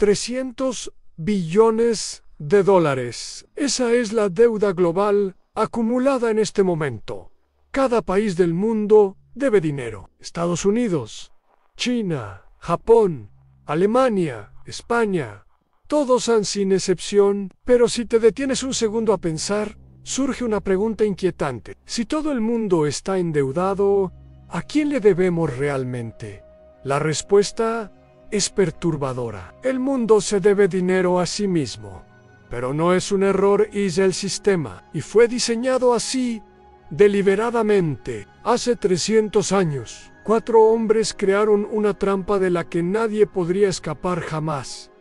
300 billones de dólares. Esa es la deuda global acumulada en este momento. Cada país del mundo debe dinero. Estados Unidos, China, Japón, Alemania, España, todos han sin excepción, pero si te detienes un segundo a pensar, surge una pregunta inquietante. Si todo el mundo está endeudado, ¿a quién le debemos realmente? La respuesta es perturbadora. El mundo se debe dinero a sí mismo. Pero no es un error, es el sistema, y fue diseñado así deliberadamente. Hace 300 años, 4 hombres crearon una trampa de la que nadie podría escapar jamás.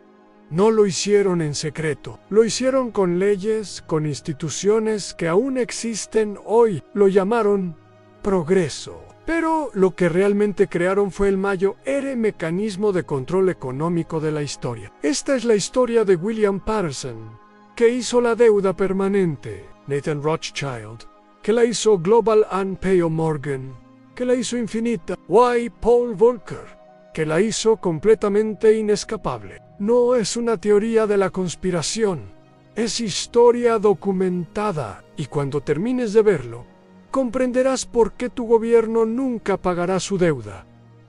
No lo hicieron en secreto, lo hicieron con leyes, con instituciones que aún existen hoy. Lo llamaron progreso. Pero lo que realmente crearon fue el mayor mecanismo de control económico de la historia. Esta es la historia de William Patterson, que hizo la deuda permanente; Nathan Rothschild, que la hizo Global; Ann Pale Morgan, que la hizo infinita; Paul Volcker, que la hizo completamente inescapable. No es una teoría de la conspiración, es historia documentada, y cuando termines de verlo, comprenderás por qué tu gobierno nunca pagará su deuda,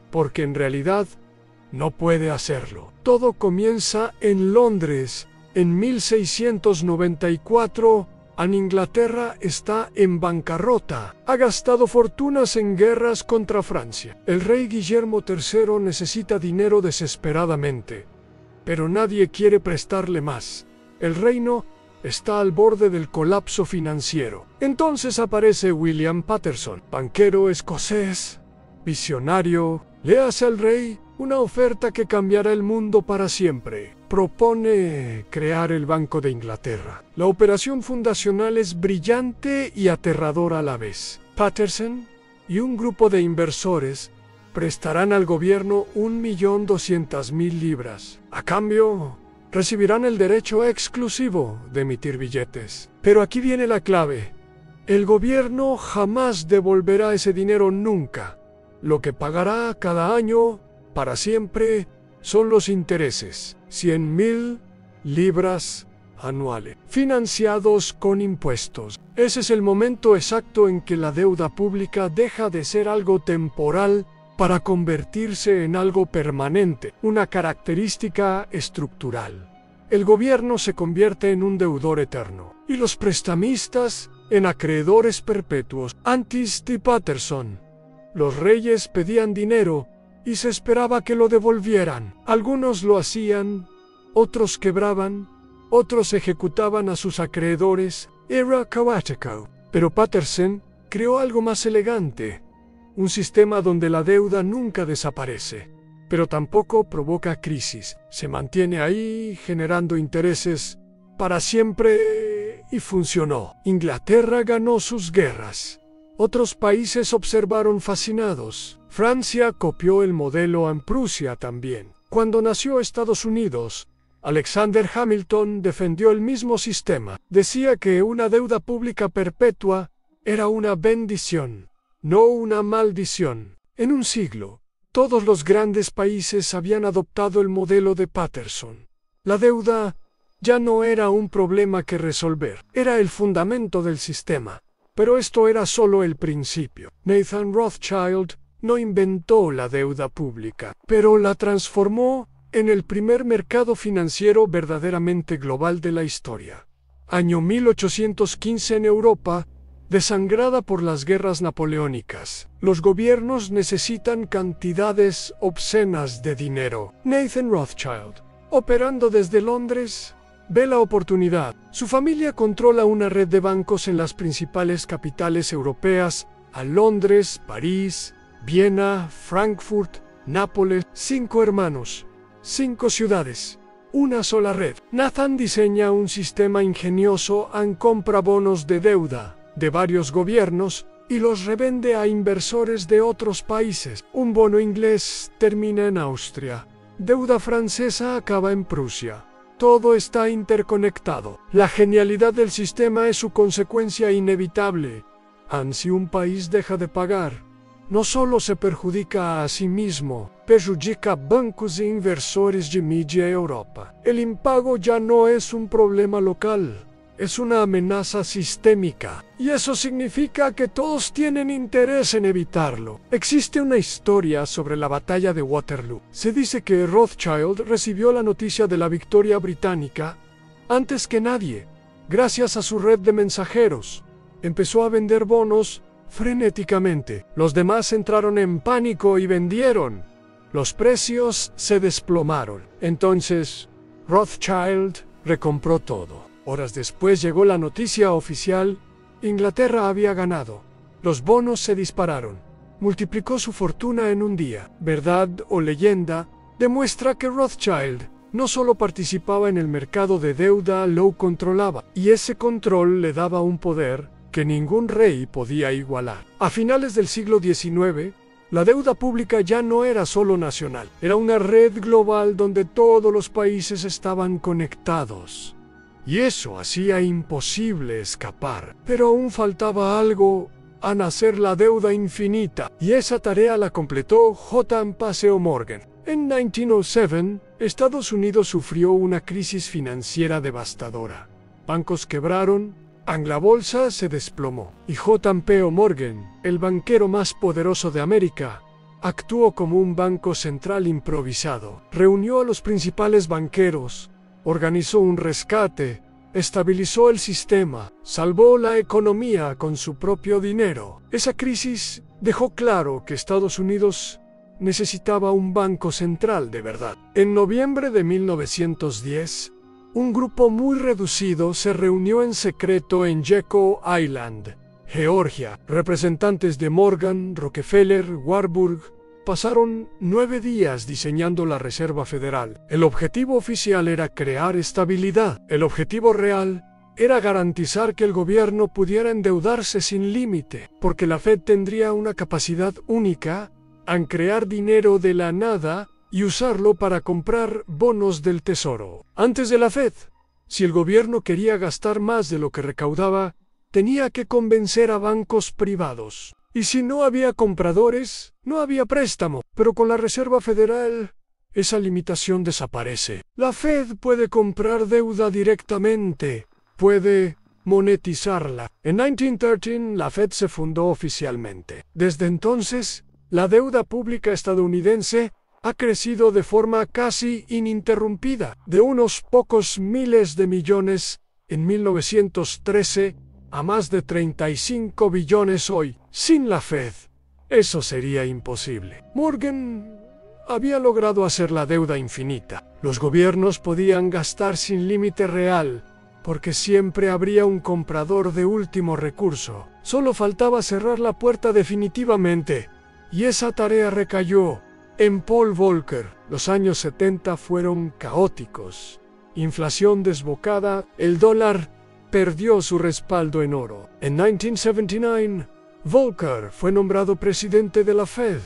porque en realidad no puede hacerlo. Todo comienza en Londres, en 1694. Inglaterra está en bancarrota. Ha gastado fortunas en guerras contra Francia. El rey Guillermo III necesita dinero desesperadamente, pero nadie quiere prestarle más. El reino está al borde del colapso financiero. Entonces aparece William Patterson, banquero escocés, visionario. Le hace al rey una oferta que cambiará el mundo para siempre. Propone crear el Banco de Inglaterra. La operación fundacional es brillante y aterradora a la vez. Patterson y un grupo de inversores prestarán al gobierno 1.200.000 libras. A cambio, recibirán el derecho exclusivo de emitir billetes. Pero aquí viene la clave. El gobierno jamás devolverá ese dinero nunca. Lo que pagará cada año, para siempre, son los intereses. 100.000 libras anuales, financiados con impuestos. Ese es el momento exacto en que la deuda pública deja de ser algo temporal para convertirse en algo permanente, una característica estructural. El gobierno se convierte en un deudor eterno, y los prestamistas en acreedores perpetuos. Antes de Patterson, los reyes pedían dinero y se esperaba que lo devolvieran. Algunos lo hacían, otros quebraban, otros ejecutaban a sus acreedores. Era caótico. Pero Patterson creó algo más elegante, un sistema donde la deuda nunca desaparece, pero tampoco provoca crisis. Se mantiene ahí generando intereses para siempre, y funcionó. Inglaterra ganó sus guerras. Otros países observaron fascinados. Francia copió el modelo en Prusia también. Cuando nació Estados Unidos, Alexander Hamilton defendió el mismo sistema. Decía que una deuda pública perpetua era una bendición, no una maldición. En un siglo, todos los grandes países habían adoptado el modelo de Patterson. La deuda ya no era un problema que resolver, era el fundamento del sistema. Pero esto era solo el principio. Nathan Rothschild no inventó la deuda pública, pero la transformó en el primer mercado financiero verdaderamente global de la historia. Año 1815 en Europa, desangrada por las guerras napoleónicas. Los gobiernos necesitan cantidades obscenas de dinero. Nathan Rothschild, operando desde Londres, ve la oportunidad. Su familia controla una red de bancos en las principales capitales europeas: a Londres, París, Viena, Frankfurt, Nápoles. 5 hermanos, 5 ciudades, una sola red. Nathan diseña un sistema ingenioso y compra bonos de deuda de varios gobiernos y los revende a inversores de otros países. Un bono inglés termina en Austria. Deuda francesa acaba en Prusia. Todo está interconectado. La genialidad del sistema es su consecuencia inevitable. Si un país deja de pagar, no solo se perjudica a sí mismo, perjudica a bancos e inversores de mídia Europa. El impago ya no es un problema local, es una amenaza sistémica, y eso significa que todos tienen interés en evitarlo. Existe una historia sobre la batalla de Waterloo. Se dice que Rothschild recibió la noticia de la victoria británica antes que nadie, gracias a su red de mensajeros. Empezó a vender bonos frenéticamente. Los demás entraron en pánico y vendieron. Los precios se desplomaron. Entonces, Rothschild recompró todo. Horas después llegó la noticia oficial: Inglaterra había ganado. Los bonos se dispararon. Multiplicó su fortuna en un día. Verdad o leyenda demuestra que Rothschild no solo participaba en el mercado de deuda, lo controlaba, y ese control le daba un poder que ningún rey podía igualar. A finales del siglo XIX, la deuda pública ya no era solo nacional, era una red global donde todos los países estaban conectados. Y eso hacía imposible escapar. Pero aún faltaba algo a nacer: la deuda infinita, y esa tarea la completó J. Paseo Morgan. En 1907, Estados Unidos sufrió una crisis financiera devastadora. Bancos quebraron, la bolsa se desplomó, y J.P. Morgan, el banquero más poderoso de América, actuó como un banco central improvisado. Reunió a los principales banqueros, organizó un rescate, estabilizó el sistema, salvó la economía con su propio dinero. Esa crisis dejó claro que Estados Unidos necesitaba un banco central de verdad. En noviembre de 1910, un grupo muy reducido se reunió en secreto en Jekyll Island, Georgia. Representantes de Morgan, Rockefeller, Warburg pasaron 9 días diseñando la Reserva Federal. El objetivo oficial era crear estabilidad. El objetivo real era garantizar que el gobierno pudiera endeudarse sin límite, porque la Fed tendría una capacidad única en crear dinero de la nada y usarlo para comprar bonos del tesoro. Antes de la Fed, si el gobierno quería gastar más de lo que recaudaba, tenía que convencer a bancos privados. Y si no había compradores, no había préstamo. Pero con la Reserva Federal, esa limitación desaparece. La Fed puede comprar deuda directamente, puede monetizarla. En 1913, la Fed se fundó oficialmente. Desde entonces, la deuda pública estadounidense ha crecido de forma casi ininterrumpida, de unos pocos miles de millones en 1913 a más de 35 billones hoy. Sin la Fed, eso sería imposible. Morgan había logrado hacer la deuda infinita. Los gobiernos podían gastar sin límite real, porque siempre habría un comprador de último recurso. Solo faltaba cerrar la puerta definitivamente, y esa tarea recayó en Paul Volcker. Los años 70 fueron caóticos. Inflación desbocada, el dólar perdió su respaldo en oro. En 1979, Volcker fue nombrado presidente de la Fed,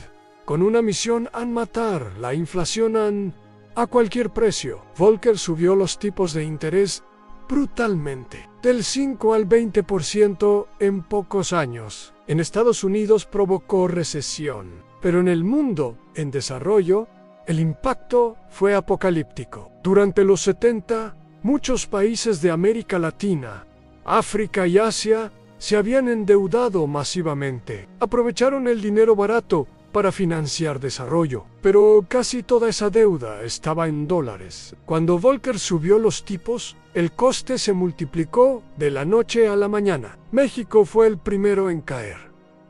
con una misión a matar la inflación a cualquier precio. Volcker subió los tipos de interés brutalmente, del 5 al 20% en pocos años. En Estados Unidos provocó recesión, pero en el mundo en desarrollo, el impacto fue apocalíptico. Durante los 70, muchos países de América Latina, África y Asia se habían endeudado masivamente. Aprovecharon el dinero barato para financiar desarrollo, pero casi toda esa deuda estaba en dólares. Cuando Volcker subió los tipos, el coste se multiplicó de la noche a la mañana. México fue el primero en caer.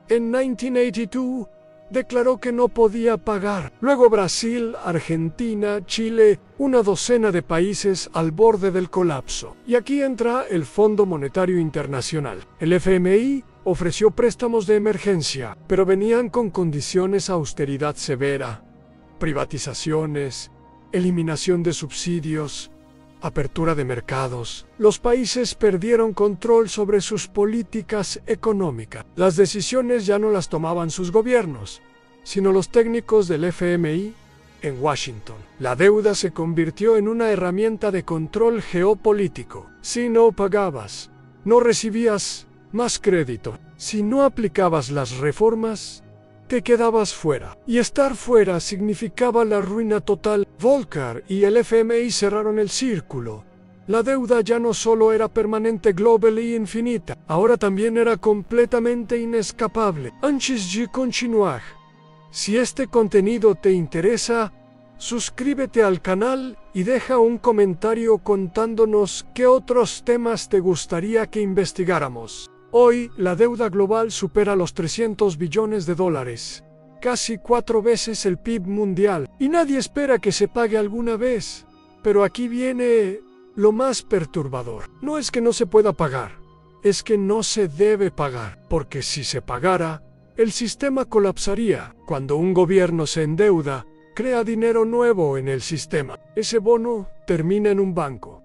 En 1982, declaró que no podía pagar. Luego Brasil, Argentina, Chile, una docena de países al borde del colapso. Y aquí entra el Fondo Monetario Internacional. El FMI ofreció préstamos de emergencia, pero venían con condiciones: austeridad severa, privatizaciones, eliminación de subsidios, apertura de mercados. Los países perdieron control sobre sus políticas económicas. Las decisiones ya no las tomaban sus gobiernos, sino los técnicos del FMI en Washington. La deuda se convirtió en una herramienta de control geopolítico. Si no pagabas, no recibías más crédito. Si no aplicabas las reformas, te quedabas fuera. Y estar fuera significaba la ruina total. Volcker y el FMI cerraron el círculo. La deuda ya no solo era permanente, global y infinita, ahora también era completamente inescapable. Antes de continuar, si este contenido te interesa, suscríbete al canal y deja un comentario contándonos qué otros temas te gustaría que investigáramos. Hoy, la deuda global supera los 300 billones de dólares, casi 4 veces el PIB mundial, y nadie espera que se pague alguna vez. Pero aquí viene lo más perturbador. No es que no se pueda pagar, es que no se debe pagar, porque si se pagara, el sistema colapsaría. Cuando un gobierno se endeuda, crea dinero nuevo en el sistema. Ese bono termina en un banco,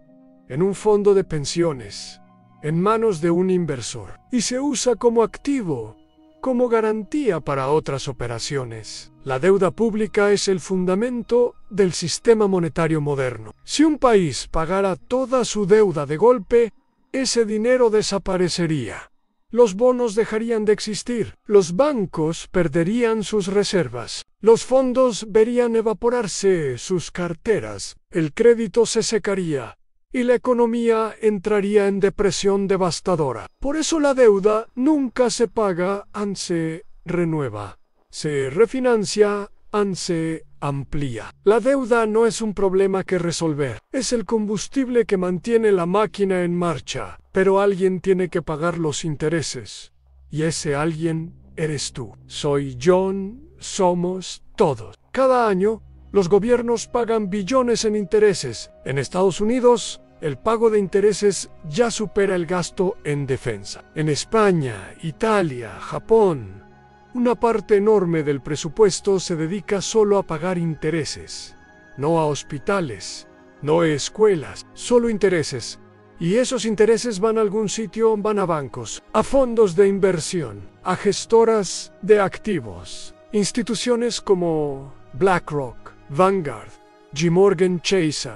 en un fondo de pensiones, en manos de un inversor, y se usa como activo, como garantía para otras operaciones. La deuda pública es el fundamento del sistema monetario moderno. Si un país pagara toda su deuda de golpe, ese dinero desaparecería. Los bonos dejarían de existir, los bancos perderían sus reservas, los fondos verían evaporarse sus carteras, el crédito se secaría y la economía entraría en depresión devastadora. Por eso la deuda nunca se paga, se renueva, se refinancia, se amplía. La deuda no es un problema que resolver, es el combustible que mantiene la máquina en marcha, pero alguien tiene que pagar los intereses, y ese alguien eres tú, soy John, somos todos. Cada año, los gobiernos pagan billones en intereses. En Estados Unidos, el pago de intereses ya supera el gasto en defensa. En España, Italia, Japón, una parte enorme del presupuesto se dedica solo a pagar intereses. No a hospitales, no a escuelas, solo intereses. Y esos intereses van a algún sitio, van a bancos, a fondos de inversión, a gestoras de activos, instituciones como BlackRock, Vanguard, JPMorgan Chase.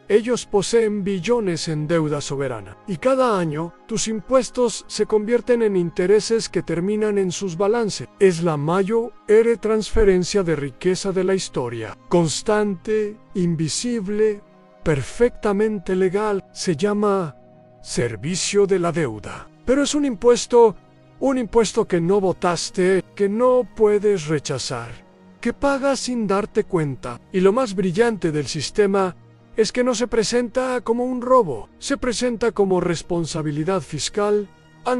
Ellos poseen billones en deuda soberana. Y cada año, tus impuestos se convierten en intereses que terminan en sus balances. Es la mayor transferencia de riqueza de la historia. Constante, invisible, perfectamente legal. Se llama servicio de la deuda. Pero es un impuesto que no votaste, que no puedes rechazar, que pagas sin darte cuenta. Y lo más brillante del sistema es que no se presenta como un robo, se presenta como responsabilidad fiscal,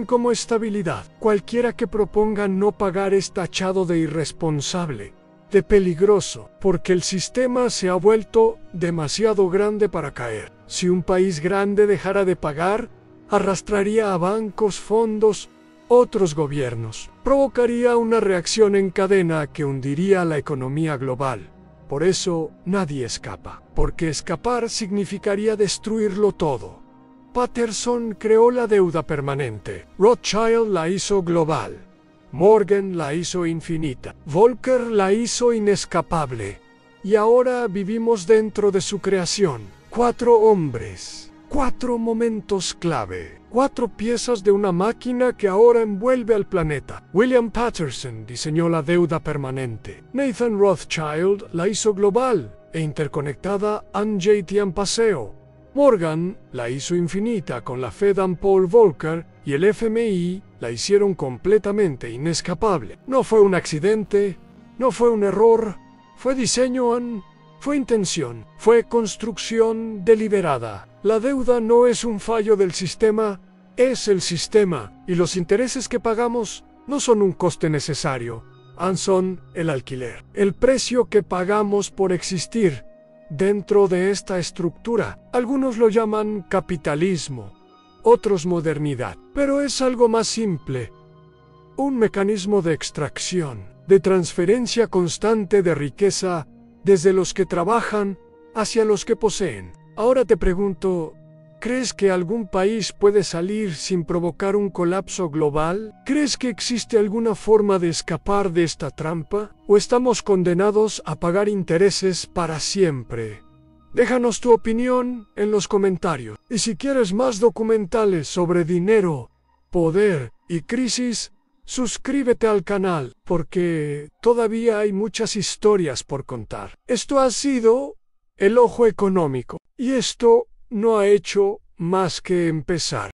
como estabilidad. Cualquiera que proponga no pagar es tachado de irresponsable, de peligroso, porque el sistema se ha vuelto demasiado grande para caer. Si un país grande dejara de pagar, arrastraría a bancos, fondos, otros gobiernos. Provocaría una reacción en cadena que hundiría la economía global. Por eso nadie escapa, porque escapar significaría destruirlo todo. Patterson creó la deuda permanente, Rothschild la hizo global, Morgan la hizo infinita, Volcker la hizo inescapable, y ahora vivimos dentro de su creación. 4 hombres, 4 momentos clave, 4 piezas de una máquina que ahora envuelve al planeta. William Patterson diseñó la deuda permanente. Nathan Rothschild la hizo global e interconectada en paseo. Morgan la hizo infinita con la Fed Paul Volcker y el FMI la hicieron completamente inescapable. No fue un accidente, no fue un error, fue diseño, fue intención, fue construcción deliberada. La deuda no es un fallo del sistema, es el sistema, y los intereses que pagamos no son un coste necesario, son el alquiler, el precio que pagamos por existir dentro de esta estructura. Algunos lo llaman capitalismo, otros modernidad, pero es algo más simple, un mecanismo de extracción, de transferencia constante de riqueza desde los que trabajan hacia los que poseen. Ahora te pregunto, ¿crees que algún país puede salir sin provocar un colapso global? ¿Crees que existe alguna forma de escapar de esta trampa? ¿O estamos condenados a pagar intereses para siempre? Déjanos tu opinión en los comentarios. Y si quieres más documentales sobre dinero, poder y crisis, Suscríbete al canal, porque todavía hay muchas historias por contar. Esto ha sido El Ojo Económico, y esto no ha hecho más que empezar.